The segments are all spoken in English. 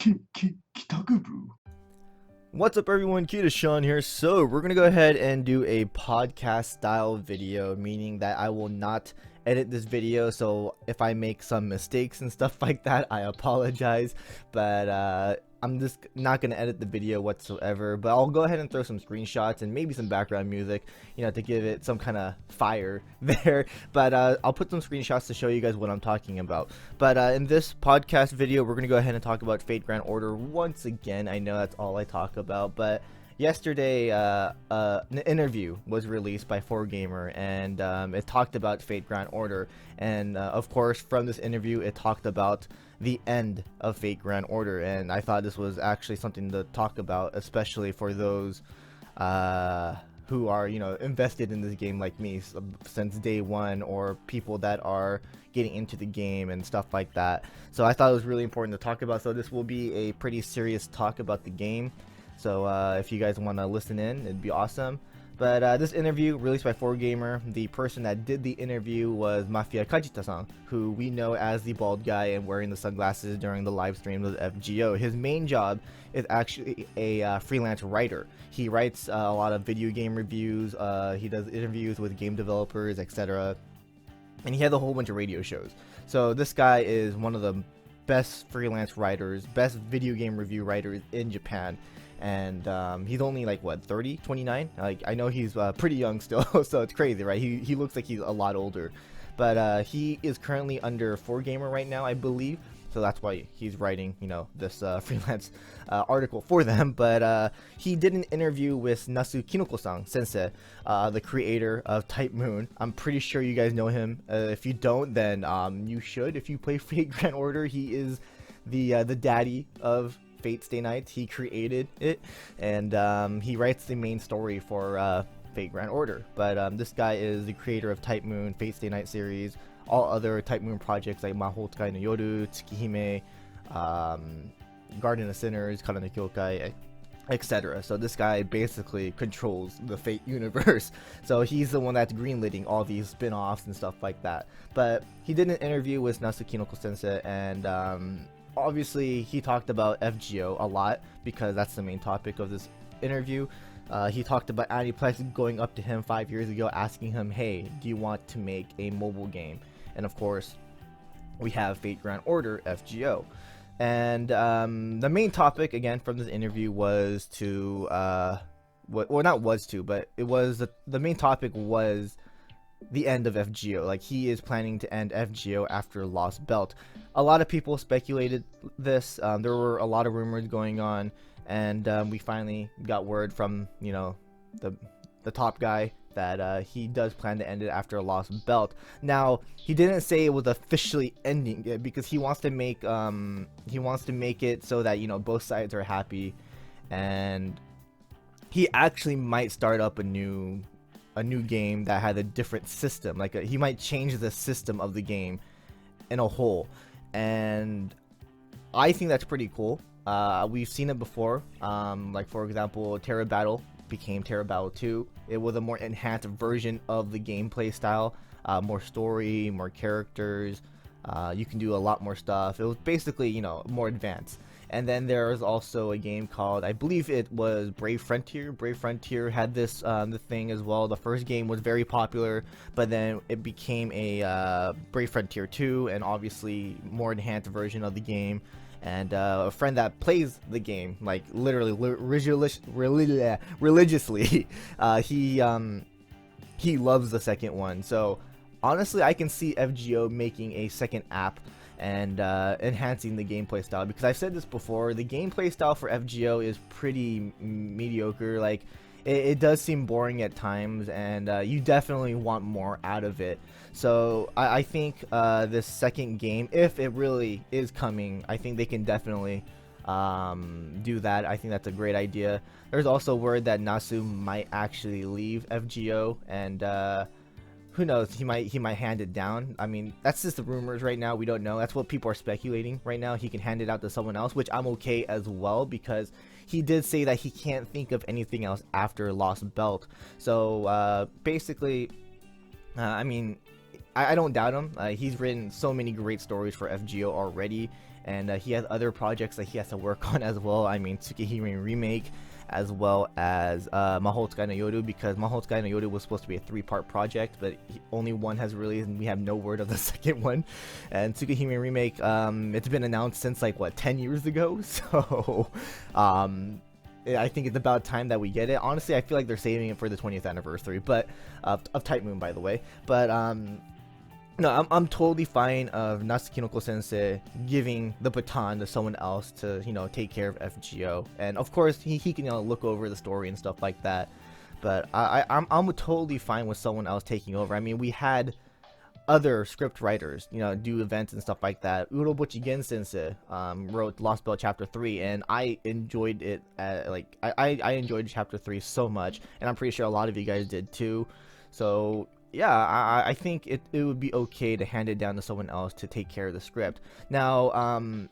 KitaGuru. What's up everyone, KitaSean here. So we're gonna go ahead and do a podcast style video, meaning that I will not edit this video, so if I make some mistakes and stuff like that, I apologize, but I'm just not gonna edit the video whatsoever. But I'll go ahead and throw some screenshots and maybe some background music, to give it some kind of fire there. But I'll put some screenshots to show you guys what I'm talking about. But in this podcast video, we're gonna go ahead and talk about FateGrand Order once again. I know that's all I talk about, but yesterday an interview was released by 4Gamer, and it talked about FateGrand Order, and of course from this interview it talked about the end of FateGrand Order, and I thought this was actually something to talk about, especially for those who are invested in this game like me since day one, or people that are getting into the game and stuff like that. So I thought it was really important to talk about, so this will be a pretty serious talk about the game. So if you guys want to listen in, it'd be awesome. But this interview released by 4Gamer, the person that did the interview was Mafia Kajita-san, who we know as the bald guy and wearing the sunglasses during the live stream of FGO. His main job is actually a freelance writer. He writes a lot of video game reviews, he does interviews with game developers, etc. And he has a whole bunch of radio shows. So this guy is one of the best freelance writers, best video game review writers in Japan. And he's only like what, 30, 29? Like, I know he's pretty young still, so it's crazy, right? He looks like he's a lot older, but he is currently under 4Gamer right now, I believe, so that's why he's writing this freelance article for them. But he did an interview with Nasu Kinoko-san sensei, the creator of TypeMoon. I'm pretty sure you guys know him. If you don't, then you should. If you play FateGrand Order, he is the daddy of Fate Stay Night. He created it, and he writes the main story for FateGrand Order. But this guy is the creator of TypeMoon, Fate Stay Night series, all other TypeMoon projects like Mahou Tsukai no Yoru, Tsukihime, Garden of Sinners, Kara no Kyokai, etc. So this guy basically controls the Fate universe. So he's the one that's greenlighting all these spin-offs and stuff like that. But he did an interview with Nasu Kinoko sensei, and obviously he talked about FGO a lot because that's the main topic of this interview. He talked about Aniplex going up to him 5 years ago asking him, hey, do you want to make a mobile game? And of course we have FateGrand Order FGO. And the main topic again from this interview was to the main topic was the end of FGO. Like, he is planning to end FGO after Lost Belt. A lot of people speculated this. There were a lot of rumors going on, and we finally got word from the top guy that he does plan to end it after Lost Belt. Now, he didn't say it was officially ending it because he wants to make it so that both sides are happy, and he actually might start up a new game that had a different system. Like, he might change the system of the game in a whole, and I think that's pretty cool. We've seen it before, like for example, Terra Battle became Terra Battle 2. It was a more enhanced version of the gameplay style, more story, more characters, you can do a lot more stuff. It was basically more advanced. And then there's also a game called, I believe it was Brave Frontier. Brave Frontier had this the thing as well. The first game was very popular, but then it became a Brave Frontier 2, and obviously more enhanced version of the game. And a friend that plays the game, like literally religiously, he loves the second one. So honestly, I can see FGO making a second app and enhancing the gameplay style, because I've said this before, the gameplay style for FGO is pretty mediocre. Like, it does seem boring at times, and you definitely want more out of it. So I think this second game, if it really is coming, I think they can definitely do that. I think that's a great idea. There's also word that Nasu might actually leave FGO, and who knows, he might hand it down. I mean, that's just the rumors right now. We don't know. That's what people are speculating right now. He can hand it out to someone else, which I'm okay as well, because he did say that he can't think of anything else after Lost Belt. So basically, I mean, I don't doubt him. He's written so many great stories for FGO already, and he has other projects that he has to work on as well. I mean, Tsukihime Remake, as well as Mahou Tsukai no Yoru, because Mahou Tsukai no Yoru was supposed to be a 3-part project, but only one has released, and we have no word of the second one. And Tsukihime Remake, it's been announced since like what, 10 years ago, so I think it's about time that we get it. Honestly, I feel like they're saving it for the 20th anniversary, but of TypeMoon, by the way. But no, I'm totally fine of Natsuki Sensei giving the baton to someone else to, you know, take care of FGO. And of course, he can, you know, look over the story and stuff like that. But I'm totally fine with someone else taking over. I mean, we had other script writers, you know, do events and stuff like that. Urobuchi Gen Sensei wrote Lost Belt Chapter 3, and I enjoyed it. I enjoyed Chapter 3 so much, and I'm pretty sure a lot of you guys did too. So yeah, I think it would be okay to hand it down to someone else to take care of the script. Now, I'm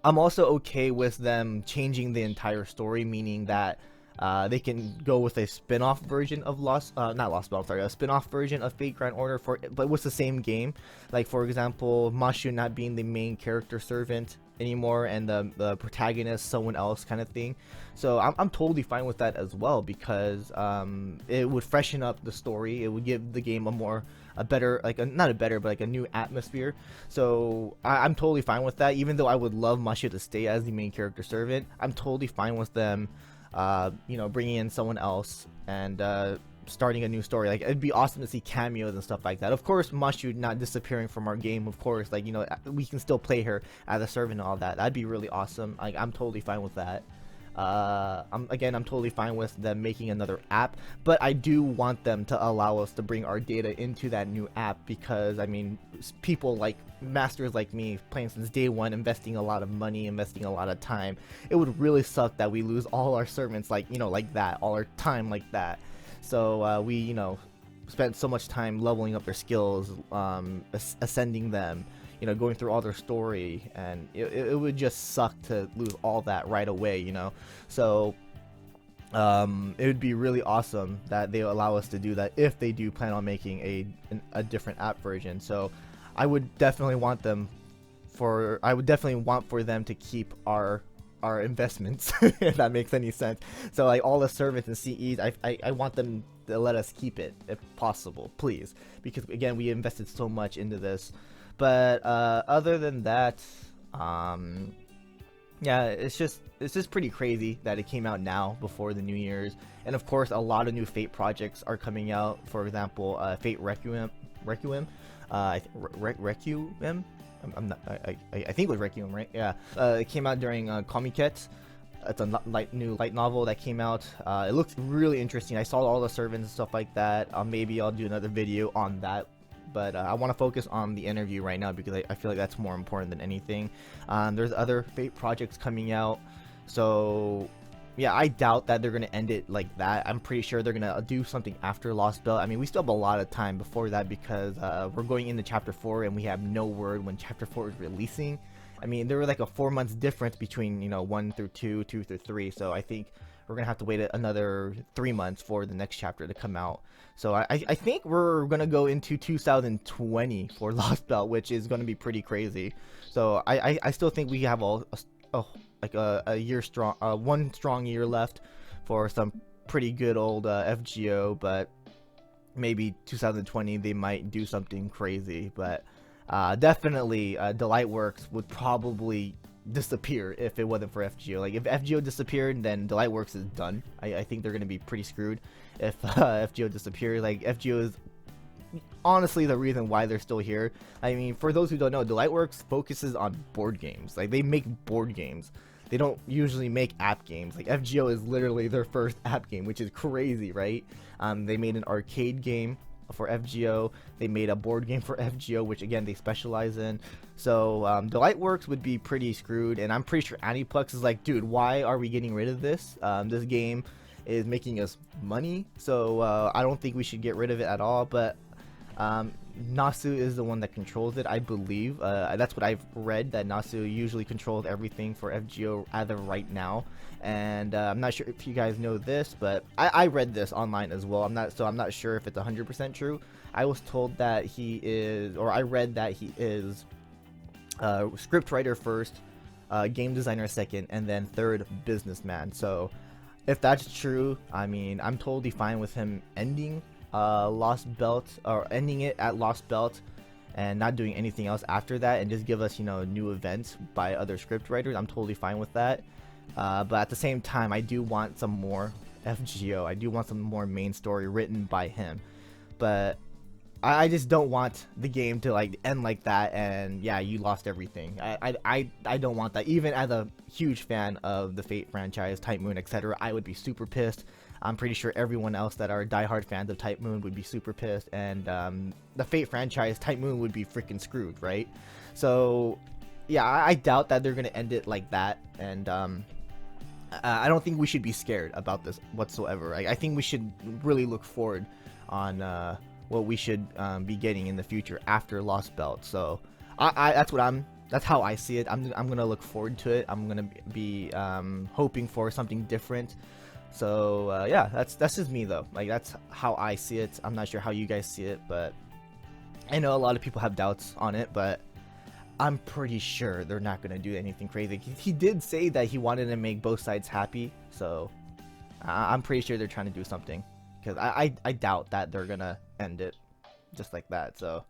also okay with them changing the entire story, meaning that they can go with a spin-off version of a spin-off version of FateGrand Order but with the same game. Like, for example, Mashu not being the main character servant anymore, and the protagonist someone else, kind of thing. So I'm totally fine with that as well, because it would freshen up the story. It would give the game a better, not a better, but like a new atmosphere. So I'm totally fine with that. Even though I would love Mashu to stay as the main character servant, I'm totally fine with them you know, bringing in someone else and starting a new story. Like, it'd be awesome to see cameos and stuff like that. Of course, Mashu not disappearing from our game, of course, like, you know, we can still play her as a servant and all that. That'd be really awesome. Like, I'm totally fine with that. I'm totally fine with them making another app, but I do want them to allow us to bring our data into that new app, because I mean, people like masters like me, playing since day one, investing a lot of money, investing a lot of time, it would really suck that we lose all our servants, like, you know, like that, all our time like that. So we, you know, spent so much time leveling up their skills, ascending them, you know, going through all their story, and it would just suck to lose all that right away, you know. So it would be really awesome that they allow us to do that if they do plan on making a different app version. So I would definitely want for them to keep our investments, if that makes any sense. So like all the servants and CEs, I want them to let us keep it if possible, please, because again, we invested so much into this. But other than that, yeah, it's just pretty crazy that it came out now before the New Year's. And of course, a lot of new Fate projects are coming out. For example, Fate Requiem, Requiem. I think it was Requiem, right? Yeah. It came out during Comiket. It's a new light novel that came out. It looks really interesting. I saw all the servants and stuff like that. Maybe I'll do another video on that. But I want to focus on the interview right now, because I feel like that's more important than anything. There's other Fate projects coming out. So yeah, I doubt that they're going to end it like that. I'm pretty sure they're going to do something after Lost Belt. I mean, we still have a lot of time before that, because we're going into Chapter 4 and we have no word when Chapter 4 is releasing. I mean, there was like a 4 months difference between, you know, 1 through 2, 2 through 3. So I think we're going to have to wait another 3 months for the next chapter to come out. So I think we're going to go into 2020 for Lost Belt, which is going to be pretty crazy. So I still think we have a year strong, one strong year left for some pretty good old FGO, but maybe 2020 they might do something crazy. But definitely Delightworks would probably disappear if it wasn't for FGO. Like, if FGO disappeared, then Delightworks is done. I think they're gonna be pretty screwed if FGO disappears. Like, FGO is honestly the reason why they're still here. I mean, for those who don't know, Delightworks focuses on board games. Like, they make board games. They don't usually make app games. Like, FGO is literally their first app game, which is crazy, right? They made an arcade game for FGO. They made a board game for FGO, which again they specialize in. So Delightworks would be pretty screwed, and I'm pretty sure Aniplex is like, dude, why are we getting rid of this? This game is making us money, so I don't think we should get rid of it at all. But Nasu is the one that controls it, I believe. That's what I've read, that Nasu usually controls everything for FGO as of right now. And I'm not sure if you guys know this, but I read this online as well. I'm not sure if it's 100% true. I was told that he is, or I read that he is scriptwriter first, game designer second, and then third, businessman. So if that's true, I mean, I'm totally fine with him ending Lost Belt, or ending it at Lost Belt, and not doing anything else after that, and just give us, you know, new events by other script writers. I'm totally fine with that. But at the same time, I do want some more FGO. I do want some more main story written by him. But I just don't want the game to like end like that, and yeah, you lost everything. I don't want that. Even as a huge fan of the Fate franchise, TypeMoon, etc., I would be super pissed. I'm pretty sure everyone else that are diehard fans of TypeMoon would be super pissed, and the Fate franchise, TypeMoon, would be freaking screwed, right? So yeah, I doubt that they're gonna end it like that, and I don't think we should be scared about this whatsoever. I think we should really look forward on what we should be getting in the future after Lost Belt. So that's how I see it. I'm gonna look forward to it. I'm gonna be hoping for something different. So yeah, that's just me though. Like, that's how I see it. I'm not sure how you guys see it, but I know a lot of people have doubts on it, but I'm pretty sure they're not gonna do anything crazy. He did say that he wanted to make both sides happy, so I'm pretty sure they're trying to do something, because I doubt that they're gonna end it just like that. So,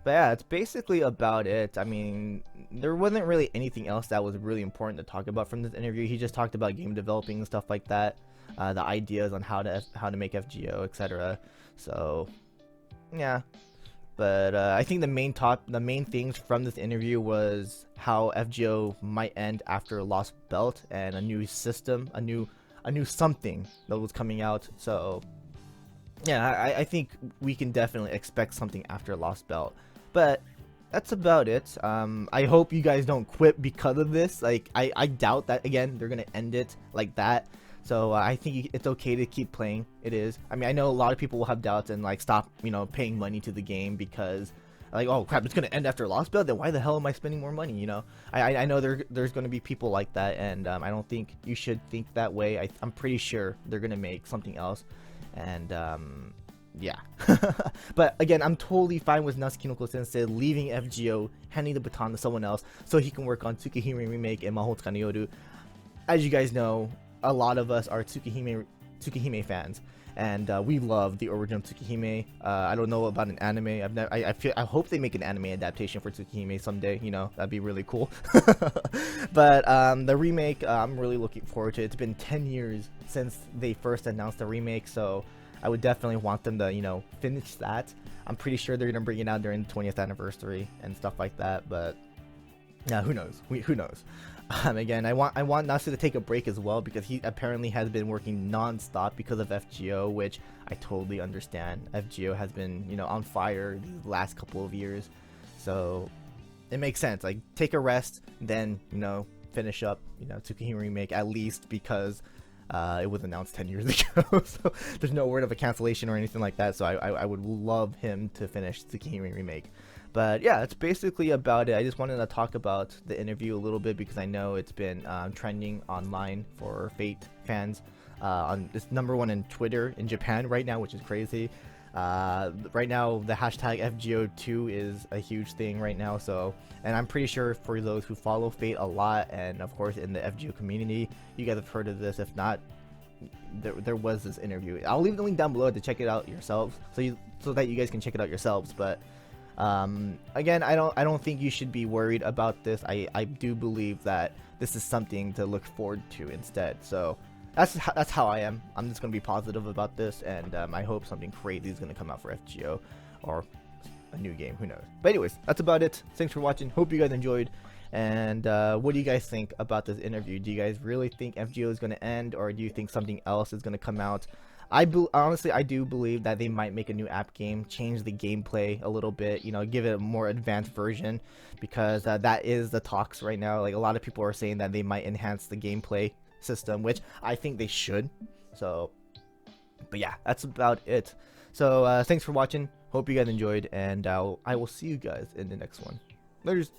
but yeah, that's basically about it. I mean, there wasn't really anything else that was really important to talk about from this interview. He just talked about game developing and stuff like that, the ideas on how to make FGO, etc. So yeah, but I think the main things from this interview was how FGO might end after Lost Belt, and a new system, a new something that was coming out. So yeah, I think we can definitely expect something after Lost Belt. But that's about it. I hope you guys don't quit because of this. Like, I doubt that, again, they're gonna end it like that. So I think it's okay to keep playing. It is. I mean, I know a lot of people will have doubts and like stop, you know, paying money to the game because, like, oh crap, it's gonna end after Lost Belt. Then why the hell am I spending more money? You know, I know there's gonna be people like that, and I don't think you should think that way. I'm pretty sure they're gonna make something else, and yeah. But again, I'm totally fine with Natsuki Sensei leaving FGO, handing the baton to someone else so he can work on Tsukihime Remake and Mahou Tsuka no Yoru. As you guys know, a lot of us are Tsukihime fans, and we love the original Tsukihime. I don't know about an anime. I hope they make an anime adaptation for Tsukihime someday. You know, that'd be really cool. But the remake, I'm really looking forward to it. It's been 10 years since they first announced the remake, so I would definitely want them to, you know, finish that. I'm pretty sure they're gonna bring it out during the 20th anniversary and stuff like that. But yeah, who knows? Who knows? Again, I want Natsu to take a break as well, because he apparently has been working non-stop because of FGO, which I totally understand. FGO has been, you know, on fire these last couple of years, so it makes sense. Like, take a rest, then, you know, finish up, you know, Tsukihime Remake, at least because it was announced 10 years ago. So there's no word of a cancellation or anything like that. So I would love him to finish Tsukihime Remake. But yeah, that's basically about it. I just wanted to talk about the interview a little bit because I know it's been trending online for Fate fans. It's #1 in Twitter in Japan right now, which is crazy. Right now, the hashtag FGO2 is a huge thing right now. So, and I'm pretty sure for those who follow Fate a lot, and of course in the FGO community, you guys have heard of this. If not, there was this interview. I'll leave the link down below to check it out yourselves, so that you guys can check it out yourselves. But again, I don't think you should be worried about this. I do believe that this is something to look forward to instead. So that's how I am. I'm just gonna be positive about this, and I hope something crazy is gonna come out for FGO or a new game. Who knows? But anyways, that's about it. Thanks for watching. Hope you guys enjoyed. And what do you guys think about this interview? Do you guys really think FGO is gonna end, or do you think something else is gonna come out? Honestly, I do believe that they might make a new app game, change the gameplay a little bit, you know, give it a more advanced version, because that is the talks right now. Like, a lot of people are saying that they might enhance the gameplay system, which I think they should. So, but yeah, that's about it. So thanks for watching. Hope you guys enjoyed, and I will see you guys in the next one. Laters.